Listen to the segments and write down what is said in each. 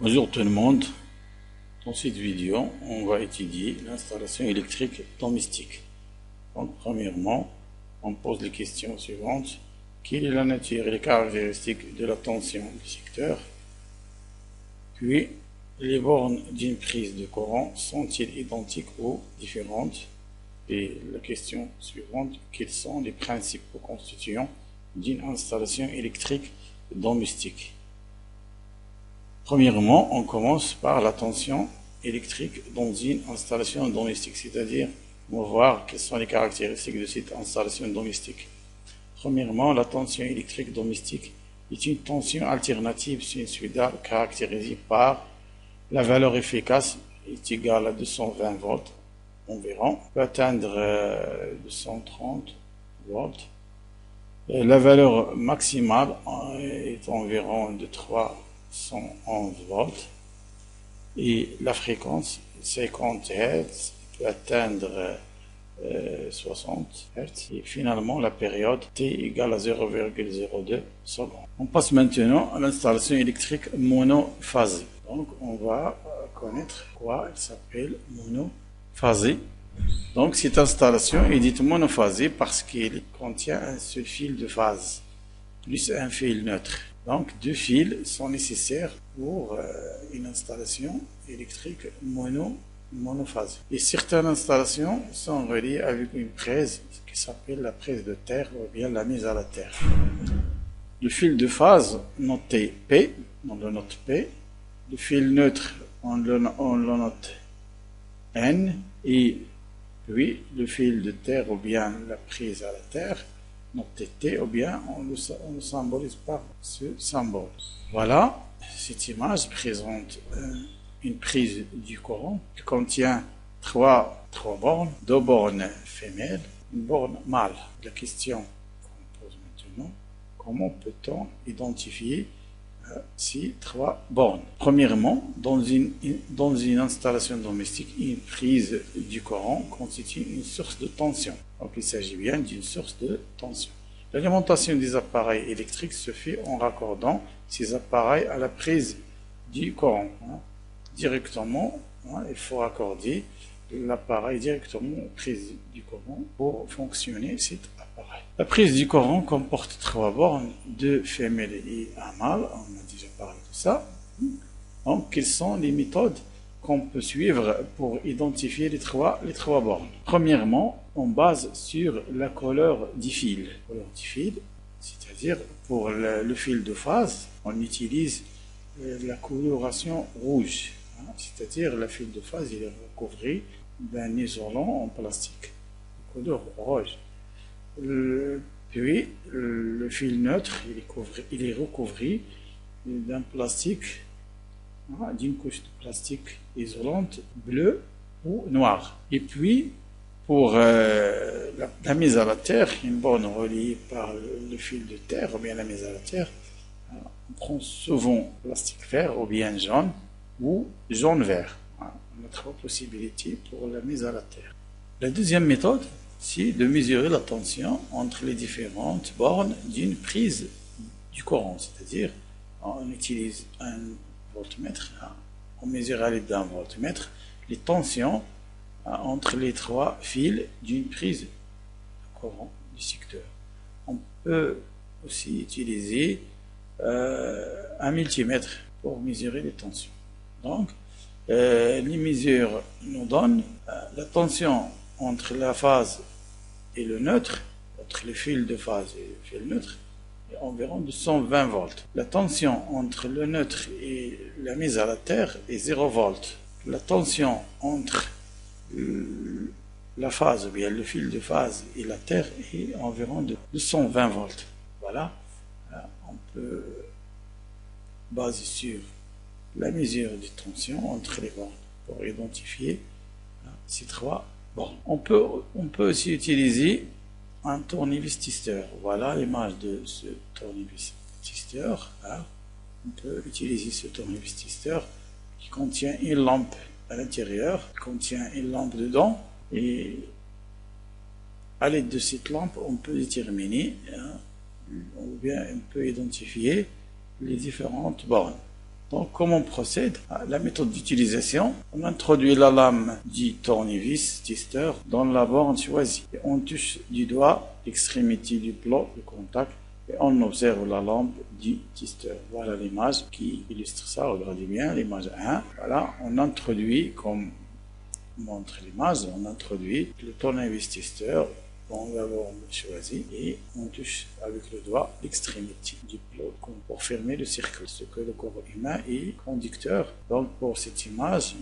Bonjour tout le monde. Dans cette vidéo, on va étudier l'installation électrique domestique. Donc, premièrement, on pose les questions suivantes. Quelle est la nature et les caractéristiques de la tension du secteur? Puis, les bornes d'une prise de courant sont-ils identiques ou différentes? Et la question suivante, quels sont les principaux constituants d'une installation électrique domestique? Premièrement, on commence par la tension électrique dans une installation domestique, c'est-à-dire on va voir quelles sont les caractéristiques de cette installation domestique. Premièrement, la tension électrique domestique est une tension alternative sinusoïdale caractérisée par la valeur efficace est égale à 220 volts environ, peut atteindre 230 volts. La valeur maximale est environ de 311 volts et la fréquence 50 Hz peut atteindre 60 Hz et finalement la période T égale à 0,02 secondes. On passe maintenant à l'installation électrique monophasée. Donc on va connaître quoi elle s'appelle monophasée. Donc cette installation est dite monophasée parce qu'elle contient un seul fil de phase plus un fil neutre. Donc deux fils sont nécessaires pour une installation électrique monophasée. Et certaines installations sont reliées avec une prise qui s'appelle la prise de terre ou bien la mise à la terre. Le fil de phase noté P, on le note P. Le fil neutre, on le note N. Et puis le fil de terre ou bien la prise à la terre, noté T, ou bien on le symbolise par ce symbole. Voilà, cette image présente une prise du courant qui contient trois bornes, deux bornes femelles, une borne mâle. La question qu'on pose maintenant, comment peut-on identifier ces trois bornes? Premièrement, dans une installation domestique, une prise du courant constitue une source de tension. Donc il s'agit bien d'une source de tension. L'alimentation des appareils électriques se fait en raccordant ces appareils à la prise du courant. Directement, il faut raccorder l'appareil directement aux prises du courant pour fonctionner cet appareil. La prise du courant comporte trois bornes, deux femelles et un mâle. On a déjà parlé de ça. Donc, quelles sont les méthodes qu'on peut suivre pour identifier les trois bornes? Premièrement, on base sur la couleur du fil. C'est-à-dire pour le fil de phase, on utilise la coloration rouge. C'est-à-dire le fil de phase il est recouvert d'un isolant en plastique de couleur rouge. Puis le fil neutre il est recouvert d'un plastique, d'une couche de plastique isolante bleue ou noire. Et puis pour la mise à la terre, une borne reliée par le fil de terre ou bien la mise à la terre, on prend souvent plastique vert ou bien jaune ou jaune-vert. On a trois possibilités pour la mise à la terre. La deuxième méthode, c'est de mesurer la tension entre les différentes bornes d'une prise du courant. C'est-à-dire, on utilise un voltmètre, on mesure à l'aide d'un voltmètre les tensions entre les trois fils d'une prise de courant du secteur. On peut aussi utiliser un multimètre pour mesurer les tensions. Donc, les mesures nous donnent la tension entre la phase et le neutre, entre le fil de phase et le fil neutre, est environ de 120 volts. La tension entre le neutre et la mise à la terre est 0 volts. La tension entre la phase, ou bien le fil de phase et la terre est environ de 220 volts. Voilà, on peut baser sur la mesure des tensions entre les bornes pour identifier ces trois bornes. On peut aussi utiliser un tournevis-testeur. Voilà l'image de ce tournevis-testeur. On peut utiliser ce tournevis-testeur qui contient une lampe à l'intérieur, contient une lampe dedans, et à l'aide de cette lampe, on peut déterminer ou bien on peut identifier les différentes bornes. Donc, comment on procède? La méthode d'utilisation, on introduit la lame du tournevis tester dans la borne choisie. Et on touche du doigt l'extrémité du plot de contact et on observe la lampe du tester. Voilà l'image qui illustre ça. Regardez bien l'image 1. Voilà, on introduit, comme montre l'image, on introduit le tournevis tester dans la borne choisie et on touche avec le doigt l'extrémité du plot pour fermer le circuit. Ce que le corps humain est conducteur. Donc pour cette image,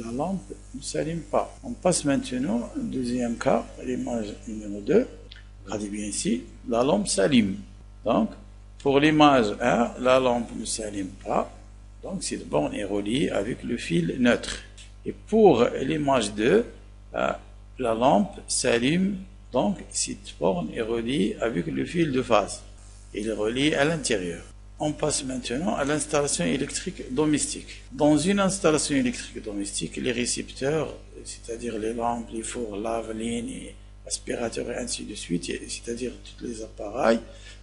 la lampe ne s'allume pas. On passe maintenant au deuxième cas, l'image numéro 2. Regardez bien ici, la lampe s'allume. Donc pour l'image 1, la lampe ne s'allume pas. Donc cette borne est reliée avec le fil neutre. Et pour l'image 2, la lampe s'allume. Donc, cette borne est reliée avec le fil de phase. Il est relié à l'intérieur. On passe maintenant à l'installation électrique domestique. Dans une installation électrique domestique, les récepteurs, c'est-à-dire les lampes, les fours, lave-linge, et aspirateurs et ainsi de suite, c'est-à-dire tous les appareils,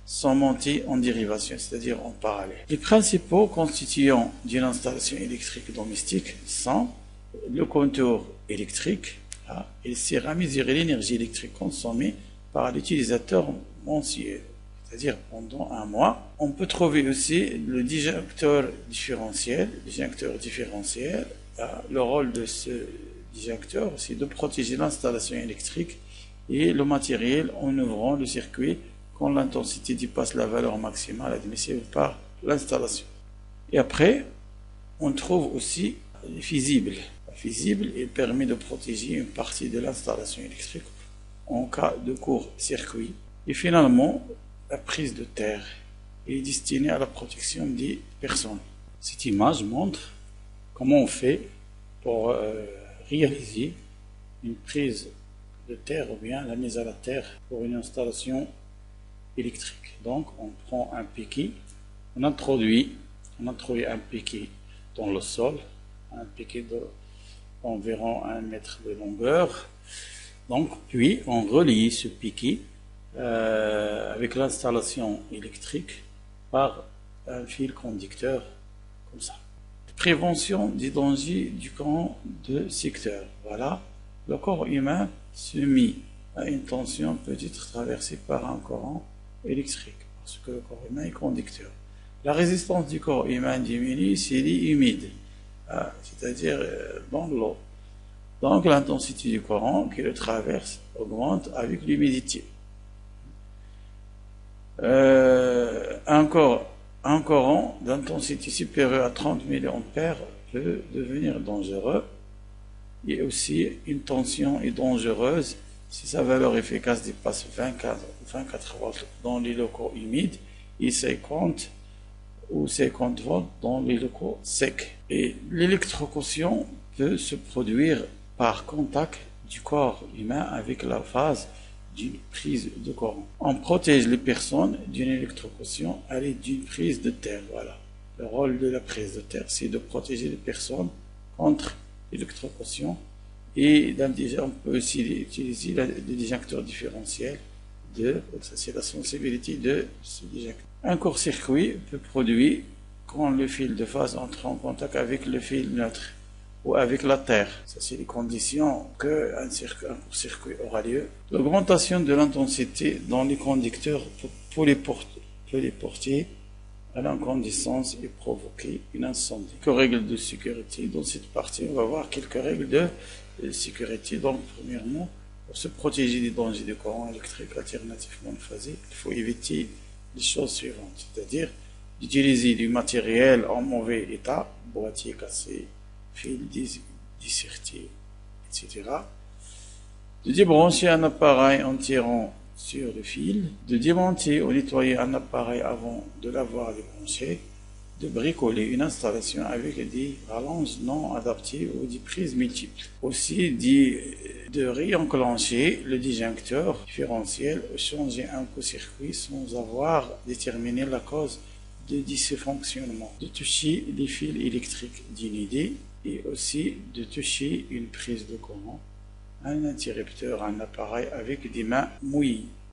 sont montés en dérivation, c'est-à-dire en parallèle. Les principaux constituants d'une installation électrique domestique sont le compteur électrique. Il sert à mesurer l'énergie électrique consommée par l'utilisateur mensuel, c'est-à-dire pendant un mois. On peut trouver aussi le disjoncteur différentiel. Le rôle de ce disjoncteur, c'est de protéger l'installation électrique et le matériel en ouvrant le circuit quand l'intensité dépasse la valeur maximale admissible par l'installation. Et après, on trouve aussi les fusibles. Fusible, il permet de protéger une partie de l'installation électrique en cas de court-circuit. Et finalement, la prise de terre est destinée à la protection des personnes. Cette image montre comment on fait pour réaliser une prise de terre ou bien la mise à la terre pour une installation électrique. Donc, on prend un piquet, on introduit un piquet dans le sol, un piquet d'environ 1 mètre de longueur. Donc, puis on relie ce piquet avec l'installation électrique par un fil conducteur comme ça. Prévention des dangers du courant de secteur. Voilà, le corps humain soumis à une tension peut être traversé par un courant électrique parce que le corps humain est conducteur. La résistance du corps humain diminue s'il est humide, c'est-à-dire dans l'eau. Donc l'intensité du courant qui le traverse augmente avec l'humidité. Un courant d'intensité supérieure à 30 mA peut devenir dangereux. Et aussi, une tension est dangereuse si sa valeur efficace dépasse 24 volts dans les locaux humides et 50 volts dans les locaux secs. Et l'électrocution peut se produire par contact du corps humain avec la phase d'une prise de courant. On protège les personnes d'une électrocution à l'aide d'une prise de terre. Voilà. Le rôle de la prise de terre, c'est de protéger les personnes contre l'électrocution. Et on peut aussi utiliser le disjoncteur différentiel ça c'est la sensibilité de ce disjoncteur. Un court-circuit peut produire quand le fil de phase entre en contact avec le fil neutre ou avec la terre. Ça, c'est les conditions qu'un court-circuit aura lieu. L'augmentation de l'intensité dans les conducteurs peut les porter à l'incandescence et provoquer une incendie. Quelques règles de sécurité. Dans cette partie, on va voir quelques règles de sécurité. Donc, premièrement, pour se protéger des dangers de courant électrique alternativement phasé, il faut éviter les choses suivantes, c'est-à-dire d'utiliser du matériel en mauvais état, boîtier cassé, fil disserté, etc. De débrancher un appareil en tirant sur le fil, de démonter ou nettoyer un appareil avant de l'avoir débranché, de bricoler une installation avec des rallonges non adaptées ou des prises multiples. Aussi de réenclencher le disjoncteur différentiel ou changer un court-circuit sans avoir déterminé la cause de dysfonctionnement. De toucher les fils électriques d'inédit et aussi de toucher une prise de courant, un interrupteur, un appareil avec des mains mouillées.